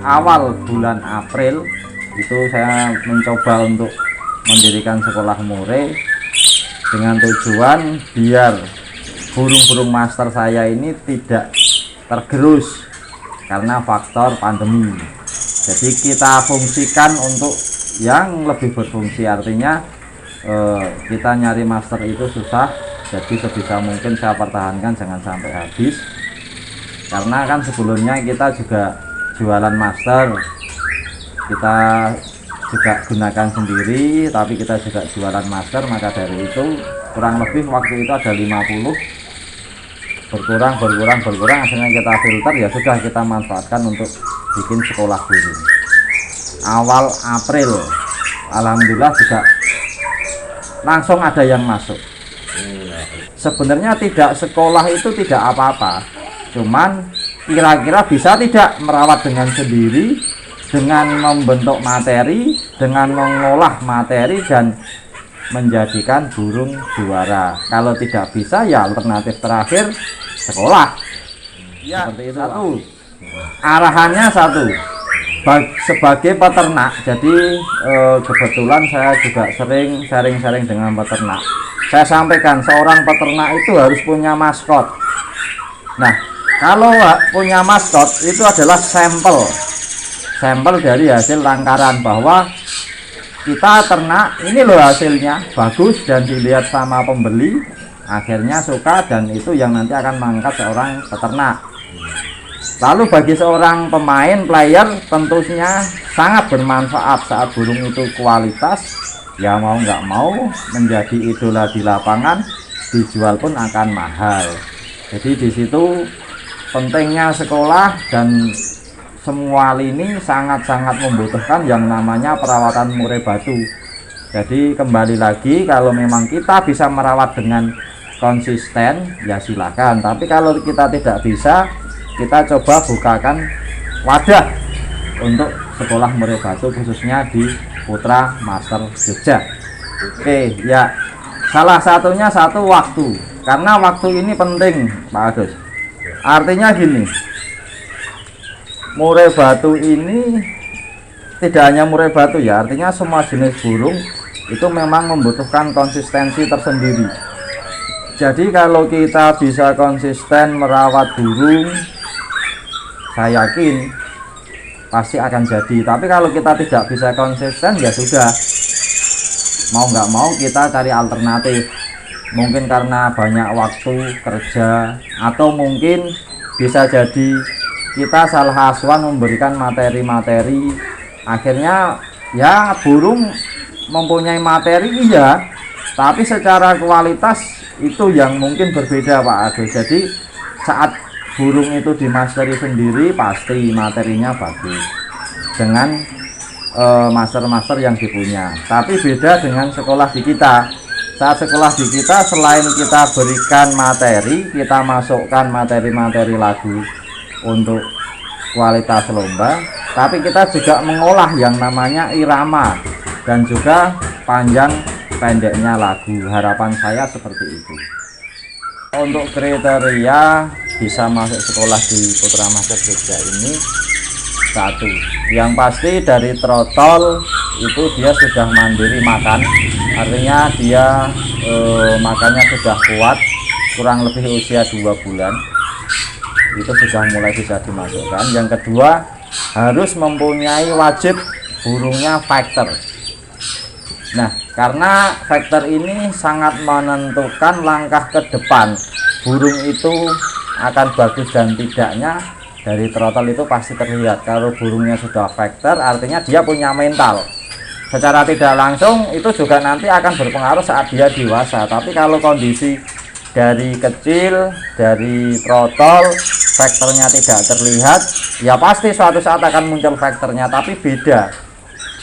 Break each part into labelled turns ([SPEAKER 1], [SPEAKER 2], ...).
[SPEAKER 1] awal bulan April itu saya mencoba untuk mendirikan sekolah murai dengan tujuan biar burung-burung master saya ini tidak tergerus karena faktor pandemi. Jadi kita fungsikan untuk yang lebih berfungsi, artinya kita nyari master itu susah, jadi sebisa mungkin saya pertahankan jangan sampai habis. Karena kan sebelumnya kita juga jualan master, kita juga gunakan sendiri, tapi kita juga jualan master, maka dari itu kurang lebih waktu itu ada 50, berkurang, akhirnya kita filter, ya sudah kita manfaatkan untuk bikin sekolah burung. Awal April alhamdulillah juga langsung ada yang masuk. Sebenarnya tidak sekolah itu tidak apa-apa, cuman kira-kira bisa tidak merawat dengan sendiri, dengan membentuk materi, dengan mengolah materi dan menjadikan burung juara. Kalau tidak bisa, ya alternatif terakhir sekolah. Ya, seperti itu. Satu, arahannya satu, sebagai peternak. Jadi kebetulan saya juga sering sharing-sharing dengan peternak. Saya sampaikan seorang peternak itu harus punya maskot. Nah, kalau punya maskot itu adalah sampel dari hasil langkaran bahwa kita ternak ini loh hasilnya bagus dan dilihat sama pembeli, akhirnya suka, dan itu yang nanti akan mengangkat seorang peternak. Lalu bagi seorang pemain player tentunya sangat bermanfaat saat burung itu kualitas, ya mau nggak mau menjadi idola di lapangan, dijual pun akan mahal. Jadi di situ pentingnya sekolah, dan semua lini sangat-sangat membutuhkan yang namanya perawatan murai batu. Jadi kembali lagi, kalau memang kita bisa merawat dengan konsisten ya silakan, tapi kalau kita tidak bisa, kita coba bukakan wadah untuk sekolah murai batu khususnya di Putra Master Jogja. Oke ya, salah satunya waktu, karena waktu ini penting Pak Agus. Artinya gini, murai batu ini tidak hanya murai batu ya, artinya semua jenis burung itu memang membutuhkan konsistensi tersendiri. Jadi kalau kita bisa konsisten merawat burung, saya yakin pasti akan jadi. Tapi kalau kita tidak bisa konsisten, ya sudah, mau nggak mau kita cari alternatif. Mungkin karena banyak waktu kerja, atau mungkin bisa jadi kita salah asuhan memberikan materi-materi, akhirnya ya burung mempunyai materi iya, tapi secara kualitas itu yang mungkin berbeda Pak Agus. Jadi saat burung itu dimasteri sendiri pasti materinya bagus dengan master-master yang dipunya. Tapi beda dengan sekolah di kita. Saat sekolah di kita, selain kita berikan materi, kita masukkan materi-materi lagu untuk kualitas lomba, tapi kita juga mengolah yang namanya irama dan juga panjang pendeknya lagu. Harapan saya seperti itu. Untuk kriteria bisa masuk sekolah di Putra Master Jogja ini, satu, yang pasti dari trotol itu dia sudah mandiri makan, artinya dia makannya sudah kuat, kurang lebih usia 2 bulan itu sudah mulai bisa dimasukkan. Yang kedua, harus mempunyai wajib burungnya factor. Nah, karena factor ini sangat menentukan langkah ke depan burung itu akan bagus dan tidaknya. Dari trotol itu pasti terlihat. Kalau burungnya sudah factor, artinya dia punya mental. Secara tidak langsung itu juga nanti akan berpengaruh saat dia dewasa. Tapi kalau kondisi dari kecil, dari trotol, faktornya tidak terlihat, ya pasti suatu saat akan muncul faktornya. Tapi beda,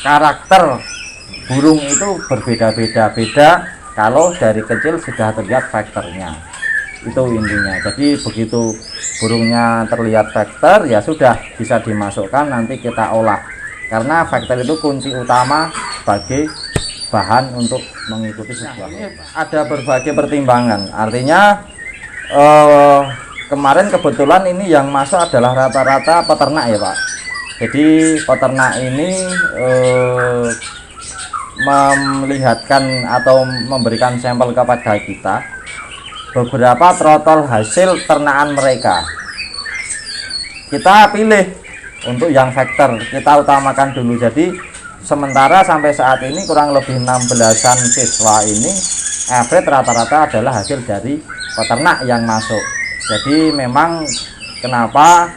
[SPEAKER 1] karakter burung itu berbeda-beda. Kalau dari kecil sudah terlihat faktornya, itu intinya. Jadi begitu burungnya terlihat faktor, ya sudah bisa dimasukkan, nanti kita olah, karena faktor itu kunci utama sebagai bahan untuk mengikuti sebuah lomba. Ada berbagai pertimbangan, artinya kemarin kebetulan ini yang masuk adalah rata-rata peternak ya Pak. Jadi peternak ini melihatkan atau memberikan sampel kepada kita beberapa trotol hasil ternakan mereka. Kita pilih untuk yang vektor, kita utamakan dulu. Jadi sementara sampai saat ini kurang lebih 16-an siswa ini average rata-rata adalah hasil dari peternak yang masuk. Jadi memang kenapa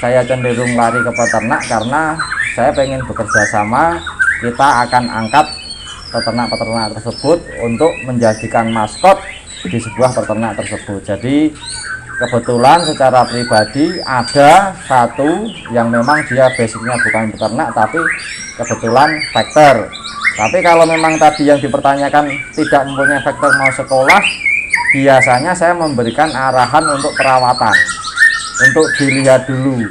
[SPEAKER 1] saya cenderung lari ke peternak, karena saya pengen bekerja sama, kita akan angkat peternak-peternak tersebut untuk menjadikan maskot di sebuah peternak tersebut. Jadi kebetulan secara pribadi ada satu yang memang dia basicnya bukan peternak tapi kebetulan vektor. Tapi kalau memang tadi yang dipertanyakan tidak mempunyai vektor mau sekolah, biasanya saya memberikan arahan untuk perawatan, untuk dilihat dulu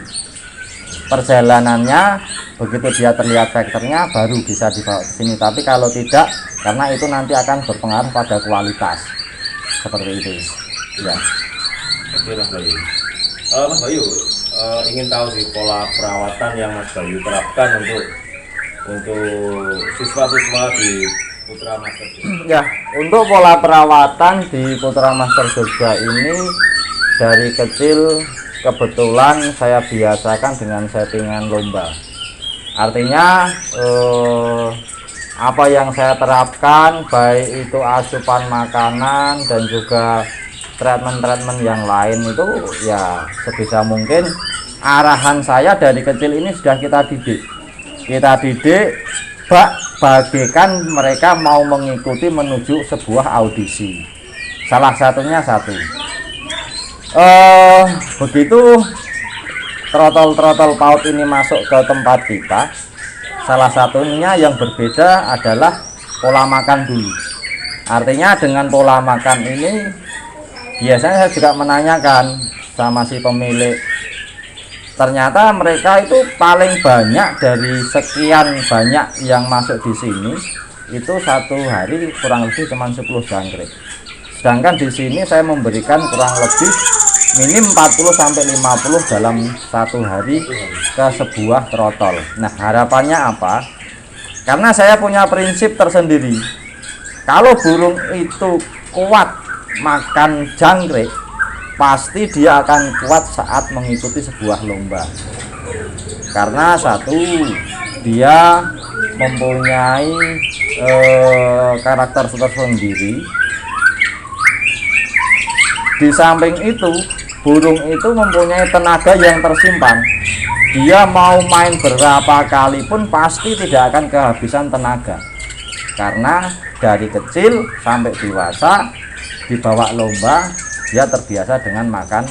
[SPEAKER 1] perjalanannya, begitu dia terlihat vektornya baru bisa dibawa ke sini. Tapi kalau tidak, karena itu nanti akan berpengaruh pada kualitas seperti itu ya.
[SPEAKER 2] Oke Mas Bayu. Mas Bayu ingin tahu sih pola perawatan yang Mas Bayu terapkan untuk siswa-siswa di Putra Master Jogja.
[SPEAKER 1] Ya, untuk pola perawatan di Putra Master Jogja ini dari kecil kebetulan saya biasakan dengan settingan lomba. Artinya apa yang saya terapkan, baik itu asupan makanan dan juga treatment-treatment yang lain, itu ya sebisa mungkin arahan saya dari kecil ini sudah kita didik. Kita didik bagaikan mereka mau mengikuti menuju sebuah audisi. Salah satunya begitu trotol-trotol paut ini masuk ke tempat kita, salah satunya yang berbeda adalah pola makan dulu. Artinya dengan pola makan ini biasanya saya juga menanyakan sama si pemilik, ternyata mereka itu paling banyak dari sekian banyak yang masuk di sini itu satu hari kurang lebih cuma 10 jangkrik. Sedangkan di sini saya memberikan kurang lebih minim 40-50 dalam satu hari ke sebuah trotol. Nah, harapannya apa? Karena saya punya prinsip tersendiri. Kalau burung itu kuat makan jangkrik, pasti dia akan kuat saat mengikuti sebuah lomba. Karena satu, dia mempunyai karakter tersendiri. Di samping itu, burung itu mempunyai tenaga yang tersimpan. Dia mau main berapa kali pun pasti tidak akan kehabisan tenaga. Karena dari kecil sampai dewasa dibawa lomba, dia terbiasa dengan makan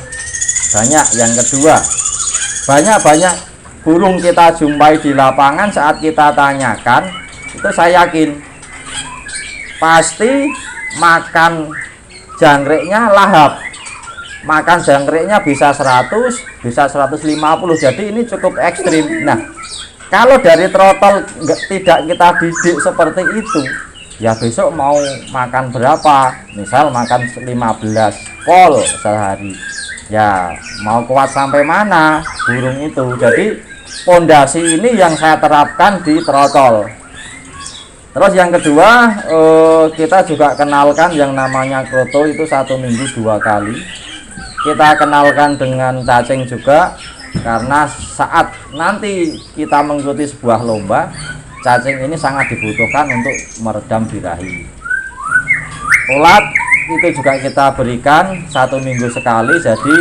[SPEAKER 1] banyak. Yang kedua, banyak burung kita jumpai di lapangan saat kita tanyakan, itu saya yakin pasti makan jangkriknya lahap. Makan jangkriknya bisa 100, bisa 150. Jadi ini cukup ekstrim. Nah, kalau dari trotol tidak kita didik seperti itu, ya besok mau makan berapa? Misal makan 15 kol sehari. Ya, mau kuat sampai mana burung itu? Jadi pondasi ini yang saya terapkan di trotol. Terus yang kedua, kita juga kenalkan yang namanya kroto itu 1 minggu 2 kali. Kita kenalkan dengan cacing juga, karena saat nanti kita mengikuti sebuah lomba, cacing ini sangat dibutuhkan untuk meredam birahi. Ulat itu juga kita berikan 1 minggu sekali. Jadi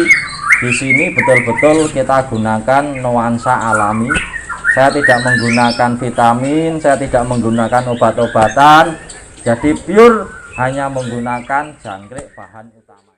[SPEAKER 1] di sini betul-betul kita gunakan nuansa alami. Saya tidak menggunakan vitamin, saya tidak menggunakan obat-obatan. Jadi pure hanya menggunakan jangkrik bahan utama.